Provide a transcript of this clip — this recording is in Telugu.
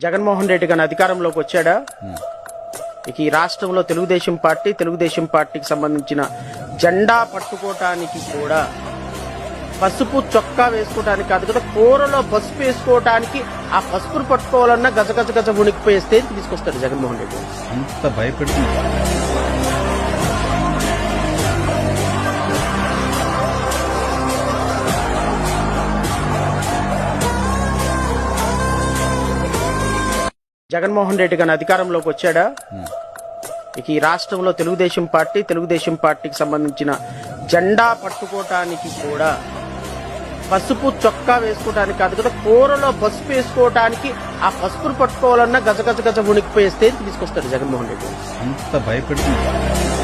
జగన్మోహన్ రెడ్డి గారి అధికారంలోకి వచ్చాడా ఇక ఈ రాష్ట్రంలో తెలుగుదేశం పార్టీకి సంబంధించిన జెండా పట్టుకోవటానికి కూడా పసుపు చొక్కా వేసుకోవడానికి కాదు కదా, కూరలో పసుపు వేసుకోవడానికి ఆ పసుపును పట్టుకోవాలన్నా గజ ఉనికిపోయే స్థితికి తీసుకొస్తాడు జగన్మోహన్ రెడ్డి. అంత భయపెడుతుంది. జగన్మోహన్ రెడ్డి గారి అధికారంలోకి వచ్చాడా ఇక ఈ రాష్ట్రంలో తెలుగుదేశం పార్టీకి సంబంధించిన జెండా పట్టుకోవటానికి కూడా పసుపు చొక్కా వేసుకోవడానికి కాదు కదా, కూరలో పసుపు వేసుకోవడానికి ఆ పసుపును పట్టుకోవాలన్నా గజ ఉనికిపోయే స్థితికి తీసుకొస్తాడు జగన్మోహన్ రెడ్డి. అంత భయపెడుతుంది.